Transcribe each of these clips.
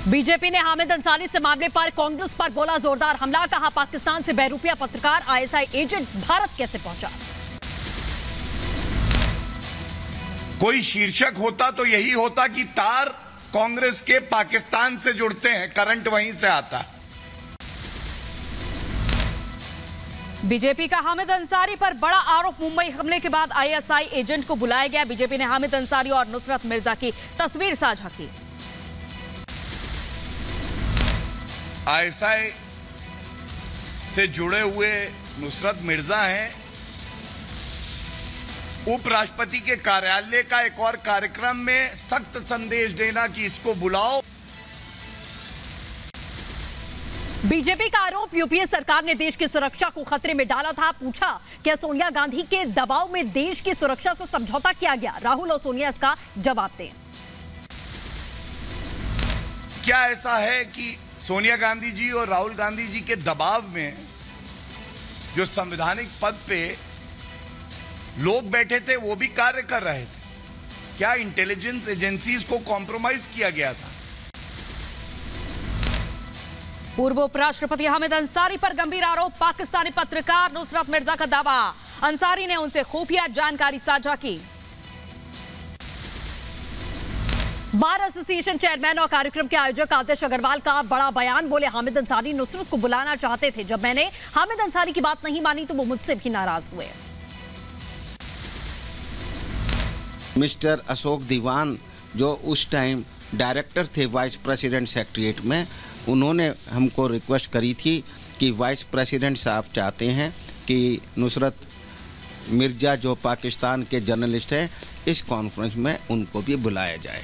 BJP ने हामिद अंसारी से मामले पर कांग्रेस पर बोला जोरदार हमला। कहा पाकिस्तान से बहरूपिया पत्रकार आईएसआई एजेंट भारत कैसे पहुंचा। कोई शीर्षक होता तो यही होता कि तार कांग्रेस के पाकिस्तान से जुड़ते हैं, करंट वहीं से आता। बीजेपी का हामिद अंसारी पर बड़ा आरोप। मुंबई हमले के बाद आईएसआई एजेंट को बुलाया गया। बीजेपी ने हामिद अंसारी और नुसरत मिर्जा की तस्वीर साझा की। आईएसआई से जुड़े हुए नुसरत मिर्जा हैं। उपराष्ट्रपति के कार्यालय का एक और कार्यक्रम में सख्त संदेश देना कि इसको बुलाओ। बीजेपी का आरोप, यूपीए सरकार ने देश की सुरक्षा को खतरे में डाला था। पूछा क्या सोनिया गांधी के दबाव में देश की सुरक्षा से समझौता किया गया। राहुल और सोनिया इसका जवाब दें। क्या ऐसा है कि सोनिया गांधी जी और राहुल गांधी जी के दबाव में जो संवैधानिक पद पे लोग बैठे थे वो भी कार्य कर रहे थे? क्या इंटेलिजेंस एजेंसीज को कॉम्प्रोमाइज किया गया था? पूर्व उपराष्ट्रपति हामिद अंसारी पर गंभीर आरोप। पाकिस्तानी पत्रकार नुसरत मिर्जा का दावा, अंसारी ने उनसे खुफिया जानकारी साझा की। बार एसोसिएशन चेयरमैन और कार्यक्रम के आयोजक आतिश अग्रवाल का बड़ा बयान। बोले हामिद अंसारी नुसरत को बुलाना चाहते थे। जब मैंने हामिद अंसारी की बात नहीं मानी तो वो मुझसे भी नाराज हुए। मिस्टर अशोक दीवान जो उस टाइम डायरेक्टर थे वाइस प्रेसिडेंट सेक्रेटरीट में, उन्होंने हमको रिक्वेस्ट करी थी कि वाइस प्रेसिडेंट साहब चाहते हैं कि नुसरत मिर्जा जो पाकिस्तान के जर्नलिस्ट हैं, इस कॉन्फ्रेंस में उनको भी बुलाया जाए।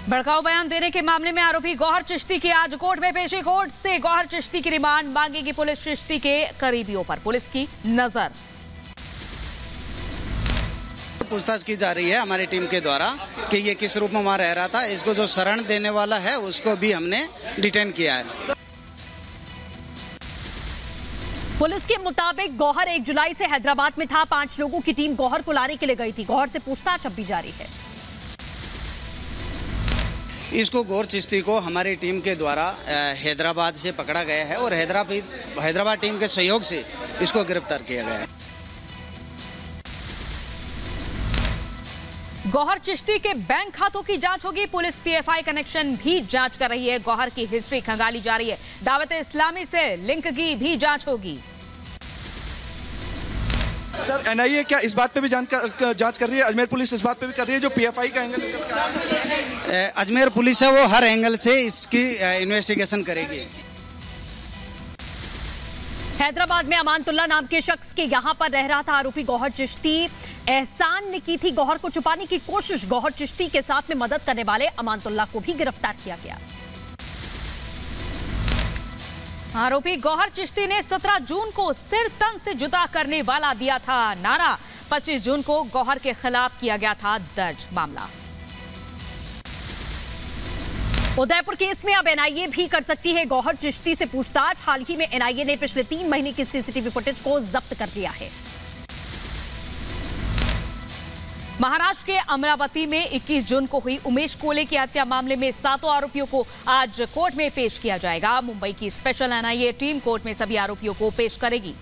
भड़काऊ बयान देने के मामले में आरोपी गौहर चिश्ती की आज कोर्ट में पेशी। कोर्ट से गौहर चिश्ती की रिमांड मांगेगी पुलिस। चिश्ती के करीबियों पर पुलिस की नजर। पूछताछ की जा रही है हमारी टीम के द्वारा कि ये किस रूप में वहाँ रह रहा था। इसको जो शरण देने वाला है उसको भी हमने डिटेन किया है। पुलिस के मुताबिक गौहर 1 जुलाई से हैदराबाद में था। 5 लोगों की टीम गौहर को लाने के लिए गई थी। गौहर से पूछताछ अब भी जारी है। इसको गौहर चिश्ती को हमारी टीम के द्वारा हैदराबाद से पकड़ा गया है और हैदराबाद टीम के सहयोग से इसको गिरफ्तार किया गया है। गौहर चिश्ती के बैंक खातों की जांच होगी। पुलिस पीएफआई कनेक्शन भी जांच कर रही है। गौहर की हिस्ट्री खंगाली जा रही है। दावत इस्लामी से लिंक की भी जांच होगी। सर एनआईए क्या इस बात पे भी जांच कर रही है? अजमेर पुलिस इस बात पे भी कर रही है जो पीएफआई का एंगल अजमेर पुलिस है वो हर एंगल से इसकी इन्वेस्टिगेशन करेगी। हैदराबाद में अमानतुल्लाह नाम के शख्स के यहां पर रह रहा था आरोपी गौहर चिश्ती। एहसान ने की थी गौहर को छुपाने की कोशिश। गौहर चिश्ती के साथ में मदद करने वाले अमानतुल्लाह को भी गिरफ्तार किया गया। आरोपी गौहर चिश्ती ने 17 जून को सिर तन से जुदा करने वाला दिया था नारा। 25 जून को गौहर के खिलाफ किया गया था दर्ज मामला। उदयपुर केस में अब एनआईए भी कर सकती है गौहर चिश्ती से पूछताछ। हाल ही में एनआईए ने पिछले 3 महीने की सीसीटीवी फुटेज को जब्त कर लिया है। महाराष्ट्र के अमरावती में 21 जून को हुई उमेश कोले की हत्या मामले में 7 आरोपियों को आज कोर्ट में पेश किया जाएगा। मुंबई की स्पेशल एनआईए टीम कोर्ट में सभी आरोपियों को पेश करेगी।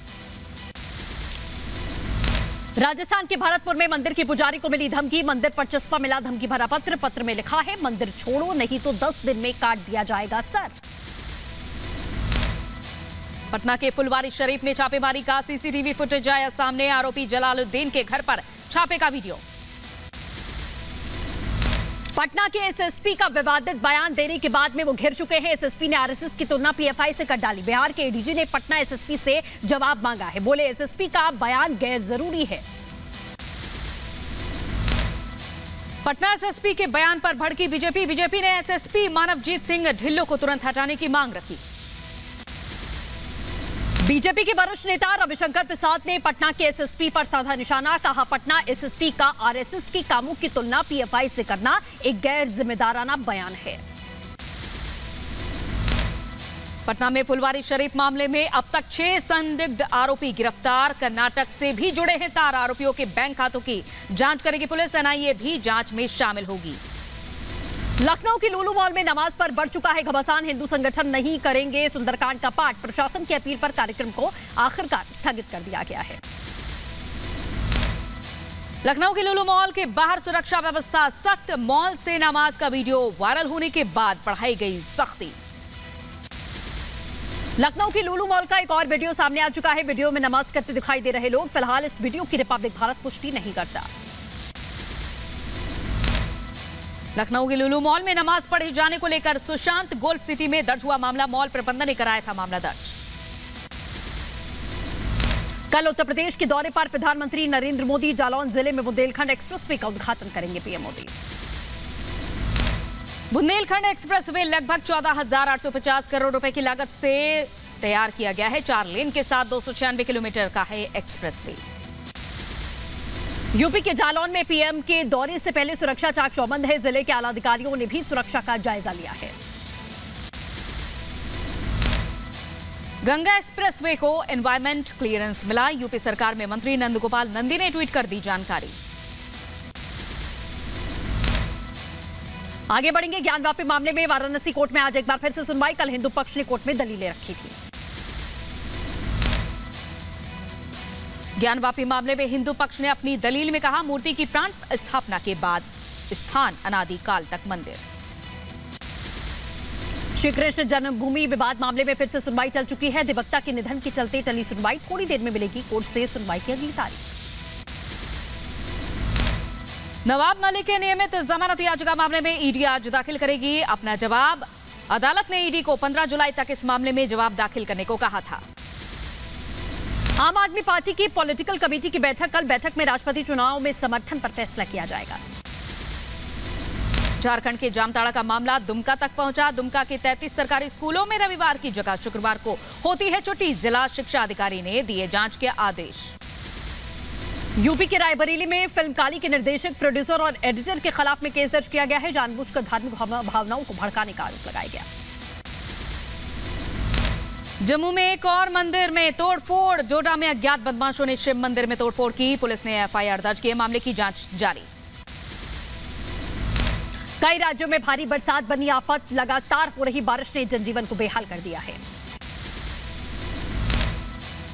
राजस्थान के भरतपुर में मंदिर के पुजारी को मिली धमकी। मंदिर पर चस्पा मिला धमकी भरा पत्र। पत्र में लिखा है मंदिर छोड़ो नहीं तो 10 दिन में काट दिया जाएगा सर। पटना के फुलवारी शरीफ में छापेमारी का सीसीटीवी फुटेज आया सामने। आरोपी जलालुद्दीन के घर पर छापे का वीडियो। पटना के एसएसपी का विवादित बयान देने के बाद में वो घिर चुके हैं। एसएसपी ने आरएसएस की तुलना पीएफआई से कर डाली। बिहार के एडीजी ने पटना एसएसपी से जवाब मांगा है। बोले एसएसपी का बयान गैर जरूरी है। पटना एसएसपी के बयान पर भड़की बीजेपी। बीजेपी ने एसएसपी मानवजीत सिंह ढिल्लों को तुरंत हटाने की मांग रखी। बीजेपी के वरिष्ठ नेता रविशंकर प्रसाद ने पटना के एसएसपी पर साधा निशाना। कहा पटना एसएसपी का आरएसएस के कामों की तुलना पीएफआई से करना एक गैर जिम्मेदाराना बयान है। पटना में फुलवारी शरीफ मामले में अब तक 6 संदिग्ध आरोपी गिरफ्तार। कर्नाटक से भी जुड़े हैं तार। आरोपियों के बैंक खातों की जांच करेगी पुलिस। एनआईए भी जांच में शामिल होगी। लखनऊ की लुलु मॉल में नमाज पर बढ़ चुका है घमासान। हिंदू संगठन नहीं करेंगे सुंदरकांड का पाठ। प्रशासन की अपील पर कार्यक्रम को आखिरकार स्थगित कर दिया गया है। लखनऊ के लुलु मॉल के बाहर सुरक्षा व्यवस्था सख्त। मॉल से नमाज का वीडियो वायरल होने के बाद बढ़ाई गई सख्ती। लखनऊ की लुलु मॉल का एक और वीडियो सामने आ चुका है। वीडियो में नमाज करते दिखाई दे रहे लोग। फिलहाल इस वीडियो की रिपब्लिक भारत पुष्टि नहीं करता। लखनऊ के लुलु मॉल में नमाज पढ़े जाने को लेकर सुशांत गोल्फ सिटी में दर्ज हुआ मामला। मॉल प्रबंधन ने कराया था मामला दर्ज। कल उत्तर प्रदेश के दौरे पर प्रधानमंत्री नरेंद्र मोदी जालौन जिले में बुंदेलखंड एक्सप्रेसवे का उद्घाटन करेंगे। पीएम मोदी बुंदेलखंड एक्सप्रेसवे लगभग 14,850 करोड़ रुपए की लागत से तैयार किया गया है। 4 लेन के साथ 296 किलोमीटर का है एक्सप्रेसवे। यूपी के जालौन में पीएम के दौरे से पहले सुरक्षा चाक चौबंद है। जिले के आला अधिकारियों ने भी सुरक्षा का जायजा लिया है। गंगा एक्सप्रेसवे को एनवायरमेंट क्लियरेंस मिला। यूपी सरकार में मंत्री नंदगोपाल नंदी ने ट्वीट कर दी जानकारी। आगे बढ़ेंगे ज्ञानवापी मामले में। वाराणसी कोर्ट में आज एक बार फिर से सुनवाई। कल हिंदू पक्ष ने कोर्ट में दलीलें रखी थी। ज्ञानवापी मामले में हिंदू पक्ष ने अपनी दलील में कहा, मूर्ति की प्राण स्थापना के बाद स्थान अनादिकाल तक मंदिर। श्री कृष्ण जन्मभूमि विवाद मामले में फिर से सुनवाई टल चुकी है। अधिवक्ता के निधन के चलते टली सुनवाई। थोड़ी देर में मिलेगी कोर्ट से सुनवाई की अगली तारीख। नवाब मलिक के नियमित जमानत याचिका मामले में ईडी आज दाखिल करेगी अपना जवाब। अदालत ने ईडी को 15 जुलाई तक इस मामले में जवाब दाखिल करने को कहा था। आम आदमी पार्टी की पॉलिटिकल कमेटी की बैठक कल। बैठक में राष्ट्रपति चुनाव में समर्थन पर फैसला किया जाएगा। झारखंड के जामताड़ा का मामला दुमका तक पहुंचा। दुमका के 33 सरकारी स्कूलों में रविवार की जगह शुक्रवार को होती है छुट्टी। जिला शिक्षा अधिकारी ने दिए जांच के आदेश। यूपी के रायबरेली में फिल्म काली के निर्देशक, प्रोड्यूसर और एडिटर के खिलाफ में केस दर्ज किया गया है। जानबूझकर धार्मिक भावनाओं को भड़काने का आरोप लगाया गया। जम्मू में एक और मंदिर में तोड़फोड़। डोडा में अज्ञात बदमाशों ने शिव मंदिर में तोड़फोड़ की। पुलिस ने एफआईआर दर्ज की। मामले की जांच जारी। कई राज्यों में भारी बरसात बनी आफत। लगातार हो रही बारिश ने जनजीवन को बेहाल कर दिया है।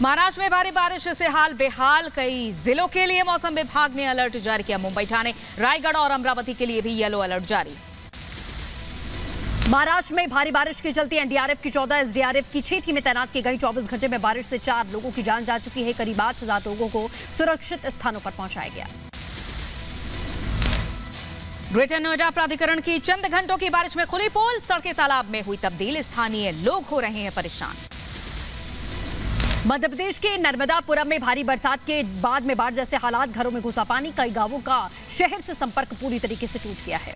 महाराष्ट्र में भारी बारिश से हाल बेहाल। कई जिलों के लिए मौसम विभाग ने अलर्ट जारी किया। मुंबई, ठाणे, रायगढ़ और अमरावती के लिए भी येलो अलर्ट जारी। महाराष्ट्र में भारी बारिश के चलते एनडीआरएफ की 14, एसडीआरएफ की 6 टीमें तैनात की गई। 24 घंटे में बारिश से 4 लोगों की जान जा चुकी है। करीब 8,000 लोगों को सुरक्षित स्थानों पर पहुंचाया गया। ग्रेटर नोएडा प्राधिकरण की चंद घंटों की बारिश में खुली पोल। सड़कें तालाब में हुई तब्दील। स्थानीय लोग हो रहे हैं परेशान। मध्य प्रदेश के नर्मदापुरम में भारी बरसात के बाद में बाढ़ जैसे हालात। घरों में घुसा पानी। कई गांवों का शहर से संपर्क पूरी तरीके से टूट गया है।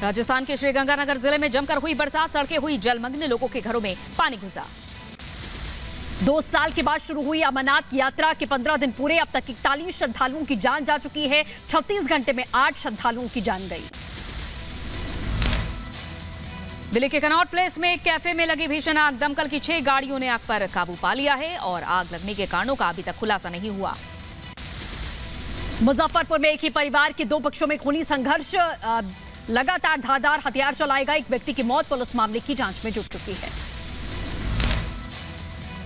राजस्थान के श्रीगंगानगर जिले में जमकर हुई बरसात। सड़कें हुई जलमग्न। लोगों के घरों में पानी घुसा। 2 साल के बाद शुरू हुई अमरनाथ यात्रा के 15 दिन पूरे। अब तक 41 श्रद्धालुओं की जान जा चुकी है। 36 घंटे में 8 श्रद्धालुओं की जान गई। दिल्ली के कनॉट प्लेस में एक कैफे में लगी भीषण आग। दमकल की 6 गाड़ियों ने आग पर काबू पा लिया है और आग लगने के कारणों का अभी तक खुलासा नहीं हुआ। मुजफ्फरपुर में एक ही परिवार के 2 पक्षों में खूनी संघर्ष। लगातार धारदार हथियार चलाए गए। एक व्यक्ति की मौत। पुलिस मामले की जांच में जुट चुकी है।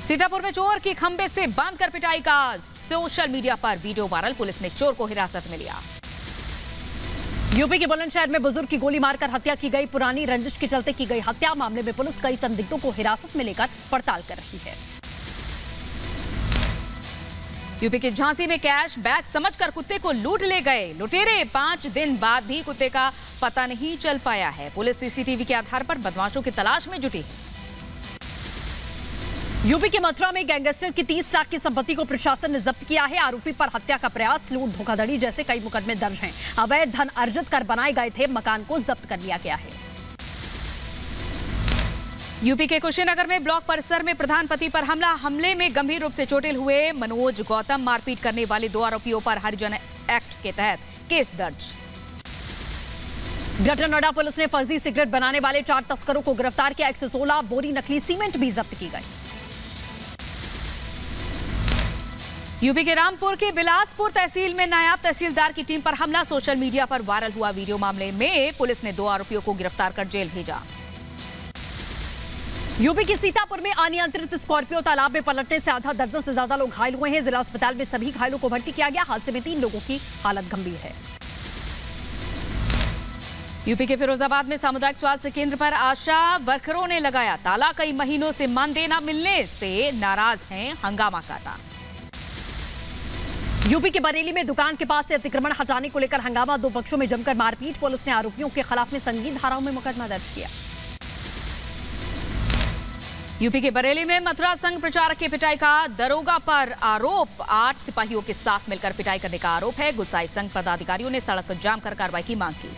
सीतापुर में चोर की खंबे से बांधकर पिटाई का सोशल मीडिया पर वीडियो वायरल। पुलिस ने चोर को हिरासत में लिया। यूपी के बुलंदशहर में बुजुर्ग की गोली मारकर हत्या की गई। पुरानी रंजिश के चलते की गई हत्या। मामले में पुलिस कई संदिग्धों को हिरासत में लेकर पड़ताल कर रही है। यूपी के झांसी में कैश बैग समझकर कुत्ते को लूट ले गए लुटेरे। 5 दिन बाद भी कुत्ते का पता नहीं चल पाया है। पुलिस सीसीटीवी के आधार पर बदमाशों की तलाश में जुटी। यूपी के मथुरा में गैंगस्टर की 30 लाख की संपत्ति को प्रशासन ने जब्त किया है। आरोपी पर हत्या का प्रयास, लूट, धोखाधड़ी जैसे कई मुकदमे दर्ज हैं। अवैध धन अर्जित कर बनाए गए थे मकान को जब्त कर लिया गया है। यूपी के कुशीनगर में ब्लॉक परिसर में प्रधान पति पर हमले में गंभीर रूप से चोटिल हुए मनोज गौतम। मारपीट करने वाले 2 आरोपियों पर हरिजन एक्ट के तहत केस दर्ज। ग्रेटर नोएडा पुलिस ने फर्जी सिगरेट बनाने वाले 4 तस्करों को गिरफ्तार किया। 116 बोरी नकली सीमेंट भी जब्त की गई। यूपी के रामपुर की बिलासपुर तहसील में नायब तहसीलदार की टीम पर हमला। सोशल मीडिया पर वायरल हुआ वीडियो मामले में पुलिस ने 2 आरोपियों को गिरफ्तार कर जेल भेजा। यूपी के सीतापुर में अनियंत्रित स्कॉर्पियो तालाब में पलटने से आधा दर्जन से ज्यादा लोग घायल हुए हैं। जिला अस्पताल में सभी घायलों को भर्ती किया गया। हादसे में 3 लोगों की हालत गंभीर है। यूपी के फिरोजाबाद में सामुदायिक स्वास्थ्य केंद्र पर आशा वर्करों ने लगाया ताला। कई महीनों से मानदेय न मिलने से नाराज हैं, हंगामा काटा। यूपी के बरेली में दुकान के पास से अतिक्रमण हटाने को लेकर हंगामा। 2 पक्षों में जमकर मारपीट। पुलिस ने आरोपियों के खिलाफ में संगीन धाराओं में मुकदमा दर्ज किया। यूपी के बरेली में मथुरा संघ प्रचारक की पिटाई का दरोगा पर आरोप। 8 सिपाहियों के साथ मिलकर पिटाई करने का आरोप है। गुस्साए संघ पदाधिकारियों ने सड़क जाम कर कार्रवाई की मांग की।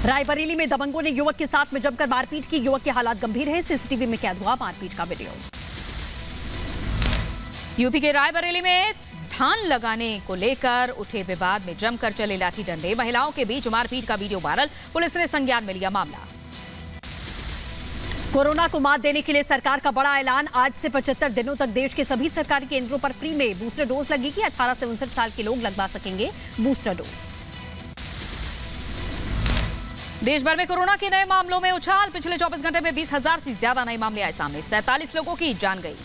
रायबरेली में दबंगों ने युवक के साथ में जमकर मारपीट की। युवक की हालत गंभीर है। सीसीटीवी में कैद हुआ मारपीट का वीडियो। यूपी के रायबरेली में धान लगाने को लेकर उठे विवाद में जमकर चले लाठी डंडे। महिलाओं के बीच मारपीट का वीडियो वायरल। पुलिस ने संज्ञान में लिया मामला। कोरोना को मात देने के लिए सरकार का बड़ा ऐलान। आज से 75 दिनों तक देश के सभी सरकारी केंद्रों पर फ्री में बूस्टर डोज लगेगी। 18 से 59 साल के लोग लगवा सकेंगे बूस्टर डोज। देश भर में कोरोना के नए मामलों में उछाल। पिछले 24 घंटे में 20,000 से ज्यादा नए मामले आए सामने। 47 लोगों की जान गई।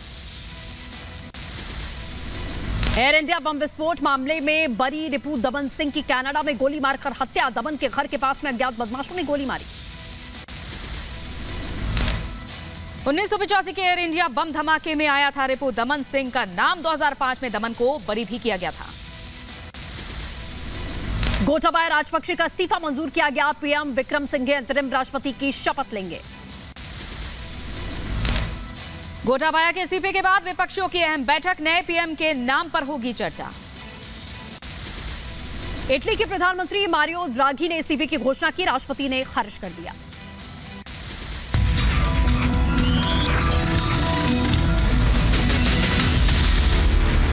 एयर इंडिया बम विस्फोट मामले में बरी रिपू दमन सिंह की कनाडा में गोली मारकर हत्या। दमन के घर के पास में अज्ञात बदमाशों ने गोली मारी। 1985 के एयर इंडिया बम धमाके में आया था रिपू दमन सिंह का नाम। 2005 में दमन को बरी भी किया गया था। गोटाबाया राजपक्षे का इस्तीफा मंजूर किया गया। पीएम विक्रम सिंघे अंतरिम राष्ट्रपति की शपथ लेंगे। गोटाबाया के इस्तीफे के बाद विपक्षियों की अहम बैठक। नए पीएम के नाम पर होगी चर्चा। इटली के प्रधानमंत्री मारियो द्राघी ने इस्तीफे की घोषणा की। राष्ट्रपति ने खारिज कर दिया।